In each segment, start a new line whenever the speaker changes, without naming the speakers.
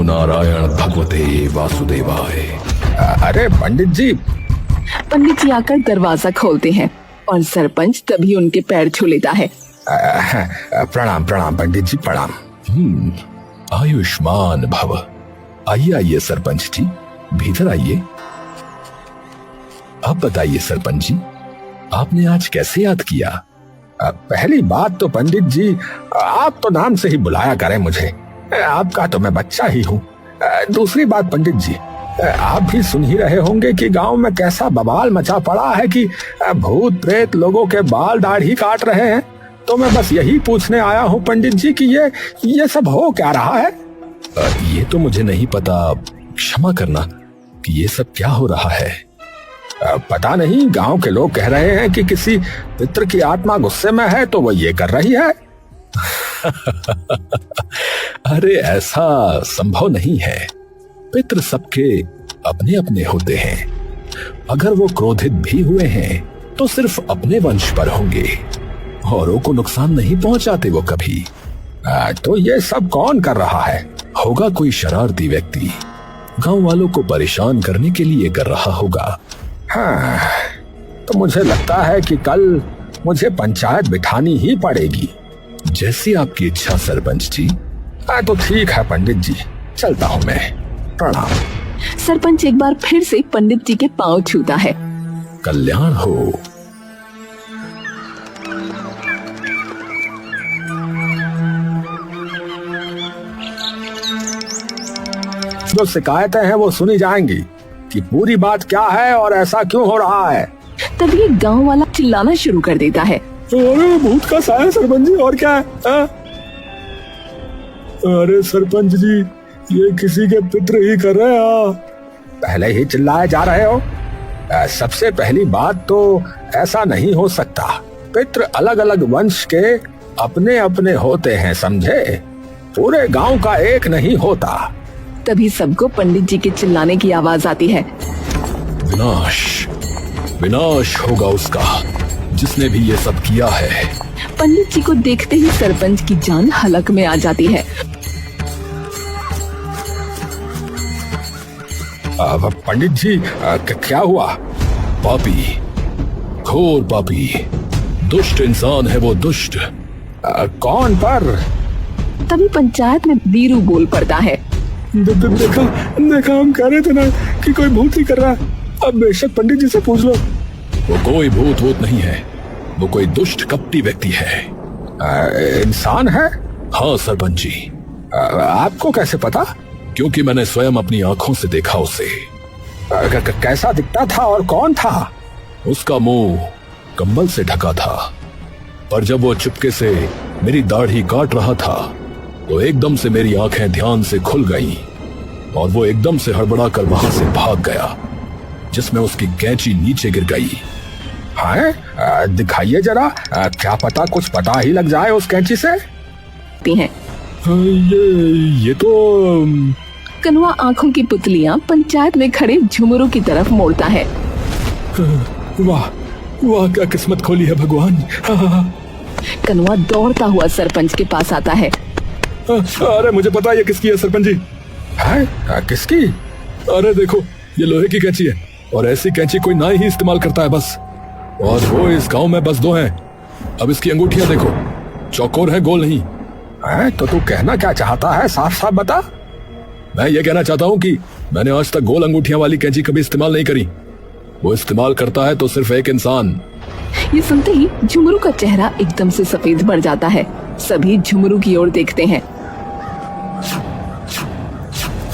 नारायण भगवते वासुदेवाय।
अरे पंडित जी।
पंडित जी आकर दरवाजा खोलते हैं और सरपंच तभी उनके पैर छू लेता है।
प्रणाम प्रणाम पंडित जी, प्रणाम।
आयुष्मान भव। आइए आइए सरपंच जी, भीतर आइए। अब बताइए सरपंच जी, आपने आज कैसे याद किया?
पहली बात तो पंडित जी, आप तो नाम से ही बुलाया करें मुझे, आपका तो मैं बच्चा ही हूँ। दूसरी बात पंडित जी, आप भी सुन ही रहे होंगे कि गांव में कैसा बवाल मचा पड़ा है कि भूत प्रेत लोगों के बाल दाढ़ी काट रहे हैं। तो मैं बस यही पूछने आया हूँ पंडित जी कि ये सब हो क्या रहा है?
ये तो मुझे नहीं पता, क्षमा करना कि ये सब क्या हो रहा है।
पता नहीं, गांव के लोग कह रहे हैं कि किसी पितर की आत्मा गुस्से में है तो वो ये कर रही है।
अरे ऐसा संभव नहीं है। पितर सबके अपने अपने होते हैं। अगर वो क्रोधित भी हुए हैं तो सिर्फ अपने वंश पर होंगे, औरों को नुकसान नहीं पहुंचाते वो कभी।
तो ये सब कौन कर रहा है?
होगा कोई शरारती व्यक्ति, गांव वालों को परेशान करने के लिए कर रहा होगा।
हाँ, तो मुझे लगता है कि कल मुझे पंचायत बिठानी ही पड़ेगी।
जैसी आपकी इच्छा सरपंच जी।
तो ठीक है पंडित जी, चलता हूँ मैं। प्रणाम।
सरपंच एक बार फिर से पंडित जी के पांव छूता है।
कल्याण हो।
जो शिकायतें हैं वो सुनी जाएंगी कि पूरी बात क्या है और ऐसा क्यों हो रहा है।
तभी एक गांव वाला चिल्लाना शुरू कर देता है।
अरे भूत का साया सरपंच जी, और क्या है? अरे सरपंच जी, ये किसी के पितर ही कर रहे हैं। पहले ही चिल्लाए जा रहे हो। सबसे पहली बात तो ऐसा नहीं हो सकता। पितर अलग अलग वंश के अपने अपने होते हैं, समझे? पूरे गांव का एक नहीं होता।
तभी सबको पंडित जी के चिल्लाने की आवाज आती है।
विनाश विनाश होगा उसका जिसने भी ये सब किया है।
पंडित जी को देखते ही सरपंच की जान हलक में आ जाती है।
पंडित जी, क्या हुआ?
पापी, घोर पापी, दुष्ट इंसान है वो, दुष्ट।
कौन पर?
तभी पंचायत में वीरू बोल पड़ता है।
देखा हम कह रहे थे ना कि कोई भूत ही कर रहा है। अब बेशक पंडित जी से पूछ लो।
वो कोई भूत नहीं है, वो कोई दुष्ट कपटी व्यक्ति है।
इंसान है?
हाँ सरपंच जी।
आपको कैसे पता?
क्योंकि मैंने स्वयं अपनी आंखों से देखा उसे।
कैसा दिखता था और कौन था?
उसका मुंह कंबल से ढका था, पर जब वो चुपके से मेरी दाढ़ी काट रहा था तो एकदम से मेरी आंखें ध्यान से खुल गईं और वो एकदम से हड़बड़ा कर वहां से भाग गया, जिसमें उसकी कैंची नीचे गिर गई।
हाँ, दिखाइए जरा, क्या पता कुछ पता ही लग जाए उस कैंची से।
ये तो
कनुआ आंखों की पुतलियां पंचायत में खड़े झुमरू की तरफ मोड़ता है।
वाह वाह, क्या किस्मत खोली है भगवान।
कनुआ दौड़ता हुआ सरपंच के पास आता है।
अरे मुझे पता है ये किसकी है सरपंच जी।
है? किसकी?
अरे देखो, ये लोहे की कैंची है और ऐसी कैंची कोई ना ही इस्तेमाल करता है बस, और वो इस गांव में बस 2 हैं। अब इसकी अंगूठियां देखो, चौकोर है, गोल नहीं।
तो तू कहना क्या चाहता है, साफ साफ बता।
मैं ये कहना चाहता हूँ कि मैंने आज तक गोल अंगूठियां वाली कैंची कभी इस्तेमाल नहीं करी। वो इस्तेमाल करता है तो सिर्फ एक इंसान।
ये सुनते ही झुमरू का चेहरा एकदम से सफेद पड़ जाता है। सभी झुमरू की ओर देखते हैं।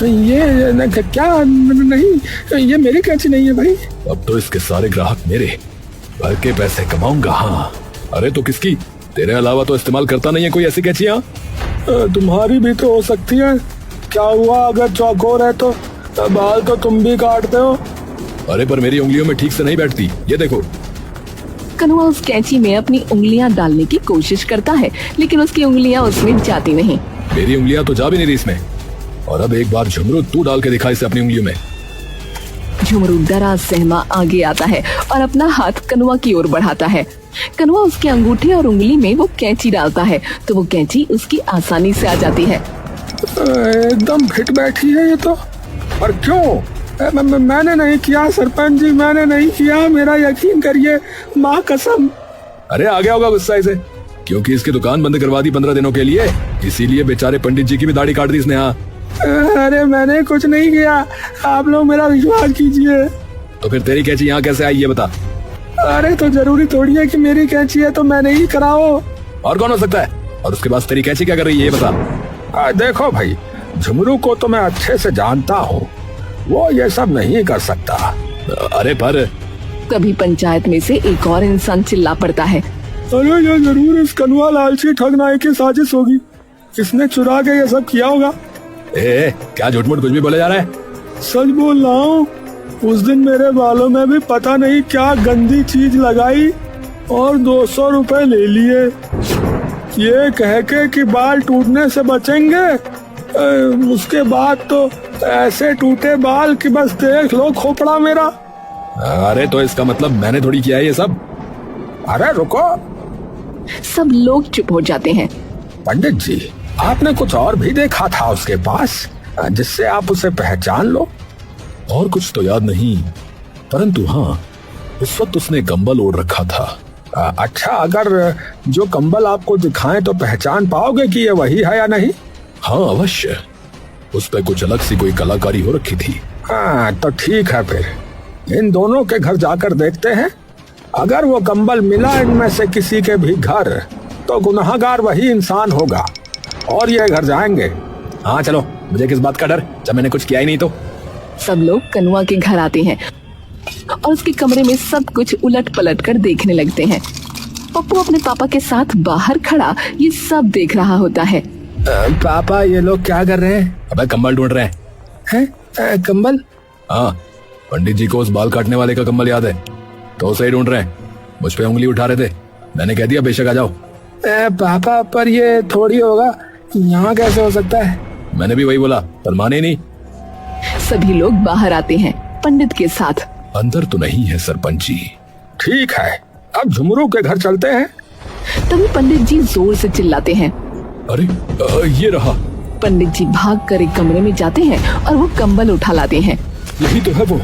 ये क्या? नहीं, ये मेरी कैंची नहीं है भाई।
अब तो इसके सारे ग्राहक मेरे, भर के पैसे कमाऊंगा। हाँ, अरे तो किसकी? तेरे अलावा तो इस्तेमाल करता नहीं है कोई ऐसी कैंचियां।
तुम्हारी भी तो हो सकती है। क्या हुआ अगर चौकोर है तो? बाल तो तुम भी काटते हो।
अरे पर मेरी उंगलियों में ठीक से नहीं बैठती, ये देखो।
कनुआ उस कैंची में अपनी उंगलियां डालने की कोशिश करता है, लेकिन उसकी उंगलियां उसमें जाती नहीं।
मेरी उंगलियां तो जा भी नहीं रही इसमें। और अब एक बार झुमरू तू डाल के दिखा इसे अपनी उंगलियों में।
झुमरू डरा सहमा आगे आता है और अपना हाथ कनुआ की ओर बढ़ाता है। कनुआ उसके अंगूठे और उंगली में वो कैंची डालता है तो वो कैंची उसकी आसानी से आ जाती है।
एकदम फिट बैठी है ये तो। पर क्यों? मैंने नहीं किया सरपंच जी, मैंने नहीं किया, मेरा यकीन करिए, माँ कसम।
अरे आ गया होगा गुस्सा इसे, क्योंकि इसकी दुकान बंद करवा दी 15 दिनों के लिए, इसीलिए बेचारे पंडित जी की भी दाढ़ी काट दी इसने। हाँ
अरे मैंने कुछ नहीं किया, आप लोग मेरा विश्वास कीजिए।
तो फिर तेरी कैंची यहाँ कैसे आई ये बता।
अरे तो जरूरी थोड़ी है कि मेरी कैंची है तो मैंने ही कराओ।
और कौन हो सकता है? और उसके बाद तेरी कैंची क्या कर रही है ये बता।
देखो भाई, झुमरू को तो मैं अच्छे से जानता हूँ, वो ये सब नहीं कर सकता।
अरे पर
तभी पंचायत में से एक और इंसान चिल्ला पड़ता है।
अरे ये जरूर इस कनुआ लालची ठगनाई की साजिश होगी, इसने चुरा के ये सब किया होगा।
क्या झूठ मूठ कुछ भी बोले जा रहा है?
सच बोल रहा हूँ, उस दिन मेरे बालों में भी पता नहीं क्या गंदी चीज लगाई और 200 रुपए ले लिए, ये कह के कि बाल टूटने से बचेंगे। उसके बाद तो ऐसे टूटे बाल कि बस देख लो खोपड़ा मेरा।
अरे तो इसका मतलब मैंने थोड़ी किया है ये सब।
अरे रुको,
सब लोग चुप हो जाते हैं।
पंडित जी, आपने कुछ और भी देखा था उसके पास जिससे आप उसे पहचान लो?
और कुछ तो याद नहीं, परंतु हाँ, उस वक्त उसने कंबल ओढ़ रखा था।
अच्छा, अगर जो कंबल आपको दिखाएं तो पहचान पाओगे कि ये वही है या नहीं?
हाँ अवश्य, उस पर कुछ अलग सी कोई कलाकारी हो रखी थी।
हाँ तो ठीक है, फिर इन दोनों के घर जाकर देखते हैं। अगर वो कंबल मिला इनमें से किसी के भी घर, तो गुनाहगार वही इंसान होगा और ये घर जाएंगे।
हाँ चलो, मुझे किस बात का डर जब मैंने कुछ किया ही नहीं तो।
सब लोग कनुआ के घर आते हैं और उसके कमरे में सब कुछ उलट पलट कर देखने लगते हैं। पप्पू अपने पापा के साथ बाहर खड़ा ये सब देख रहा होता है।
पापा, ये लोग क्या कर रहे हैं?
अबे कंबल ढूंढ रहे हैं।
कंबल?
हाँ, पंडित जी को उस बाल काटने वाले का कंबल याद है, तो उसे ही ढूंढ रहे हैं। मुझ पे उंगली उठा रहे थे, मैंने कह दिया बेशक आ जाओ।
पापा, पर ये थोड़ी होगा, यहाँ कैसे हो सकता है?
मैंने भी वही बोला, पर माने नहीं।
सभी लोग बाहर आते हैं पंडित के साथ।
अंदर तो नहीं है सरपंच जी।
ठीक है, अब झुमरू के घर चलते हैं।
तभी पंडित जी जोर से चिल्लाते हैं।
अरे ये रहा।
पंडित जी भागकर एक कमरे में जाते हैं और वो कंबल उठा लाते हैं।
यही तो है वो।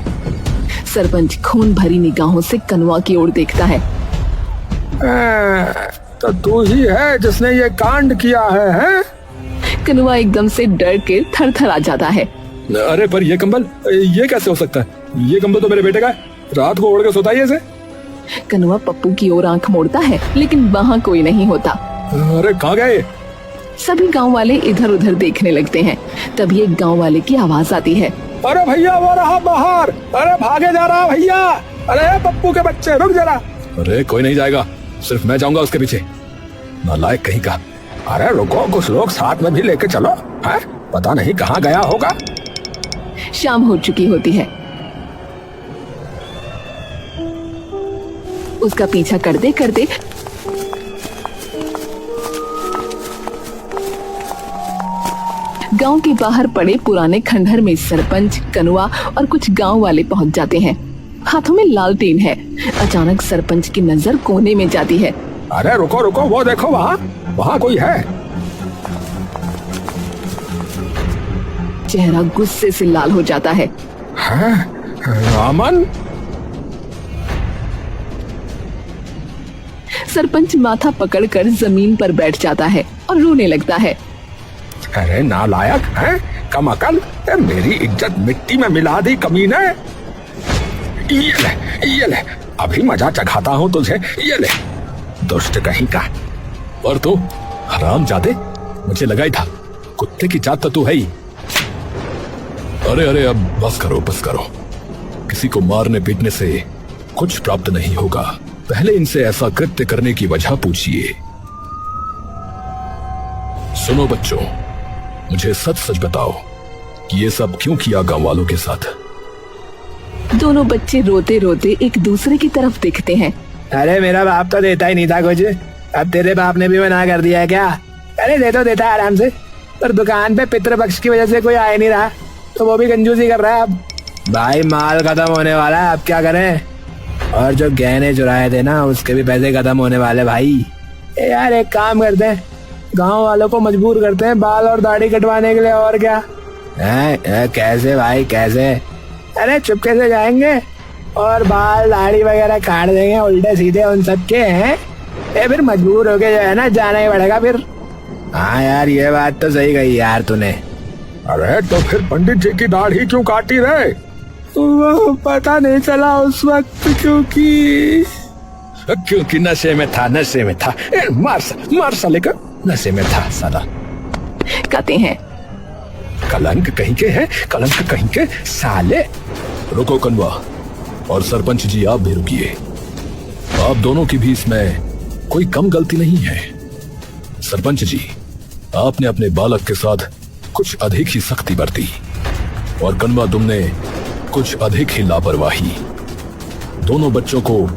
सरपंच खून भरी निगाहों से कनुआ की ओर देखता है।
तो तू ही है जिसने ये कांड किया है?
कनुआ एकदम से डर के थरथर आ जाता है।
अरे पर ये कंबल, ये कैसे हो सकता है? ये कंबल तो मेरे बेटे का है, रात को ओढ़ के सोता है ऐसे।
कनुआ पप्पू की ओर आंख मोड़ता है, लेकिन वहाँ कोई नहीं होता।
अरे कहाँ गए?
सभी गांव वाले इधर उधर देखने लगते हैं। तभी एक गांव वाले की आवाज आती है।
अरे भैया, वो रहा बाहर, अरे भागे जा रहा भैया, अरे पप्पू के बच्चे रुक जरा।
अरे कोई नहीं जाएगा, सिर्फ मैं जाऊंगा उसके पीछे, नालायक कहीं का।
अरे रुको, कुछ लोग साथ में भी लेके चलो, है? पता नहीं कहाँ गया होगा।
शाम हो चुकी होती है। उसका पीछा करते करते गांव के बाहर पड़े पुराने खंडहर में सरपंच, कनुआ और कुछ गांव वाले पहुंच जाते हैं। हाथों में लालटेन है। अचानक सरपंच की नजर कोने में जाती है।
अरे रुको रुको, वो देखो, वहाँ कोई है।
चेहरा गुस्से से लाल हो जाता है।
अमन?
सरपंच माथा पकड़कर जमीन पर बैठ जाता है और रोने लगता है।
अरे नालायक है, कम अकल, मेरी इज्जत मिट्टी में मिला दी कमीने। ये ले, अभी मजा चखाता हूँ तुझे, ये ले, दुष्ट कहीं का।
और तू हरामजादे, मुझे लगा ही था, कुत्ते की जात तो तू है ही। अरे अब बस करो। किसी को मारने पीटने से कुछ प्राप्त नहीं होगा। पहले इनसे ऐसा कृत्य करने की वजह पूछिए। सुनो बच्चों, मुझे सच सच बताओ कि ये सब क्यों किया गांव वालों के साथ?
दोनों बच्चे रोते रोते एक दूसरे की तरफ देखते हैं।
अरे मेरा बाप तो देता ही नहीं था कुछ, अब तेरे बाप ने भी मना कर दिया है क्या? अरे देता है आराम से, पर दुकान पे पितृपक्ष की वजह से कोई आ नहीं रहा, तो वो भी कंजूसी कर रहा है। अब भाई माल खत्म होने वाला है, अब क्या करें? और जो गहने चुराए थे ना, उसके भी पैसे खत्म होने वाले भाई। यार एक काम करते हैं, गांव वालों को मजबूर करते हैं बाल और दाढ़ी कटवाने के लिए, और क्या। कैसे भाई कैसे? अरे चुपके से जाएंगे और बाल दाढ़ी वगैरह काट देंगे उल्टे सीधे उन सबके हैं, फिर मजबूर होके जो है ना जाना ही पड़ेगा फिर। हाँ यार ये बात तो सही कही यार तूने।
अरे तो फिर पंडित जी की दाढ़ी क्यों काटी रे?
वो पता नहीं चला उस वक्त,
क्योंकि नशे में था, नशे में था। मार साले का, नशे में था साला।
कहते हैं
कलंक कहीं के हैं, कलंक कहीं के साले।
रुको कनवा, और सरपंच जी आप भी रुकिए। आप दोनों की भी इसमें कोई कम गलती नहीं है। सरपंच जी, आपने अपने बालक के साथ कुछ अधिक ही सख्ती बरती, और कनवा तुमने कुछ अधिक ही लापरवाही। दोनों बच्चों को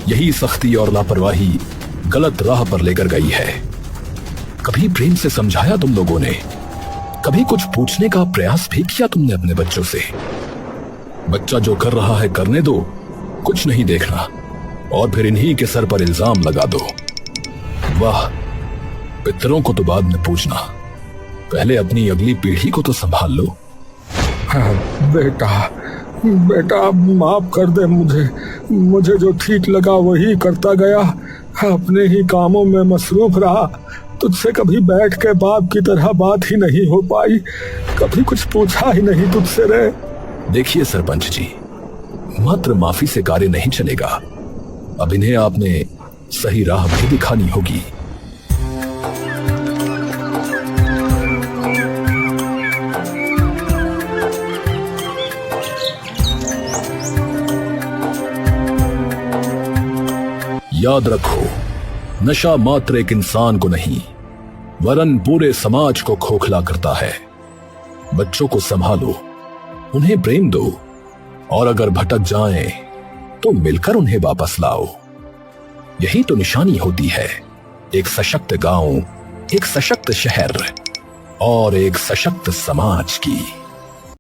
यही सख्ती और लापरवाही गलत राह पर लेकर गई है। कभी प्रेम से समझाया तुम लोगों ने? कभी कुछ पूछने का प्रयास भी किया तुमने अपने बच्चों से? बच्चा जो कर रहा है करने दो, कुछ नहीं देखना, और फिर इन्हीं के सर पर इल्जाम लगा दो। वाह, पितरों को तो बाद में पूछना, पहले अपनी अगली पीढ़ी को तो संभाल लो।
हाँ, बेटा माफ कर दे मुझे जो ठीक लगा वही करता गया, अपने ही कामों में मसरूफ रहा। तुझसे कभी बैठ के बाप की तरह बात ही नहीं हो पाई, कभी कुछ पूछा ही नहीं तुझसे रे।
देखिए सरपंच जी, मात्र माफी से कार्य नहीं चलेगा, अब इन्हें आपने सही राह भी दिखानी होगी। याद रखो, नशा मात्र एक इंसान को नहीं वरन पूरे समाज को खोखला करता है। बच्चों को संभालो, उन्हें प्रेम दो, और अगर भटक जाएं तो मिलकर उन्हें वापस लाओ। यही तो निशानी होती है एक सशक्त गांव, एक सशक्त शहर और एक सशक्त समाज की।